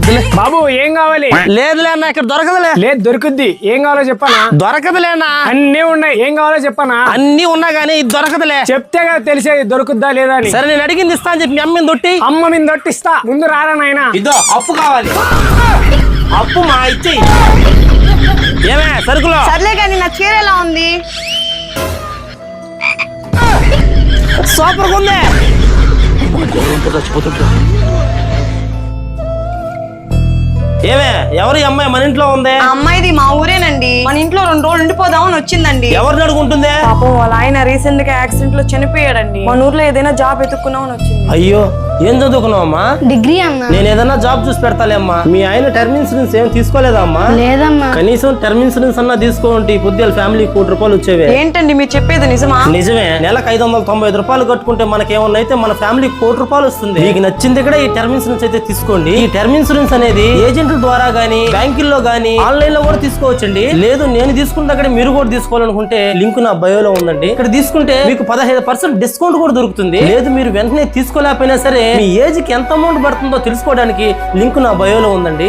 వద్దులే బాబు ఏం కావాలి? లేదులే అన్న, ఇక్కడ దొరకదులే. లేదు దొరుకుద్ది. ఏం కావాలో చెప్పనా? దొరకదులేనా? అన్నీ ఉన్నాయి. ఏం కావాలో చెప్పనా? అన్ని ఉన్నా గానీ ఇది దొరకదులే. చెప్తే కదా తెలిసేది దొరుకుద్దా లేదా అని. సరే నేను అడిగింది ఇస్తా అని చెప్పి మీ అమ్మని దొట్టి. అమ్మ మీద దొట్టిస్తా. ముందు రారా నాయనా. ఇదో అప్పు కావాలి. అప్పు మా ఇచ్చి ఏమే సరుకులో. సర్లే కానీ నా చీర ఎలా ఉంది? సూపర్ ఉంది. ఏమే ఎవరు ఈ అమ్మాయి మన ఇంట్లో ఉంది? ఆ అమ్మాయిది మా ఊరేనండి. మన ఇంట్లో 2 రోజులు ఉండిపోదామని వచ్చిందండి. ఎవరిని అడుగుంటుంది? పాపం వాళ్ళ ఆయన రీసెంట్ గా యాక్సిడెంట్ లో చనిపోయాడండి. మన ఊర్లో ఏదైనా జాబ్ ఎత్తుకున్నామని వచ్చింది. అయ్యో ఏం చదువుకున్నావమ్మా? డిగ్రీ అన్నా. నేను ఏదైనా జాబ్ చూసి పెడతాలే అమ్మా. మీ ఆయన టర్మ్ ఇన్సూరెన్స్ ఏం తీసుకోలేదా అమ్మా? లేదమ్మా. కనీసం టర్మ్ ఇన్సూరెన్స్ అన్నా తీసుకోండి. పొద్దుల ఫ్యామిలీ ₹1,00,00,000 వచ్చేవే. ఏంటండి మీరు చెప్పేది నిజమా? నిజమే. నెలకు ₹595 కట్టుకుంటే మనకేమన్నా అయితే మన ఫ్యామిలీ ₹1,00,00,000 వస్తుంది. మీకు నచ్చింది కూడా ఈ టర్మ్ ఇన్సూరెన్స్ అయితే తీసుకోండి. ఈ టర్మ్ ఇన్సూరెన్స్ అనేది ఏజెంట్ల ద్వారా గానీ, బ్యాంకుల్లో గానీ, ఆన్లైన్ లో కూడా తీసుకోవచ్చండి. లేదు నేను తీసుకుంటే అక్కడ మీరు కూడా తీసుకోవాలనుకుంటే లింక్ నా బయోలో ఉందండి. ఇక్కడ తీసుకుంటే మీకు 15% డిస్కౌంట్ కూడా దొరుకుతుంది. లేదు మీరు వెంటనే తీసుకోలేకపోయినా సరే మీ ఏజ్ కి ఎంత అమౌంట్ పడుతుందో తెలుసుకోవడానికి లింక్ నా బయోలో ఉందండి.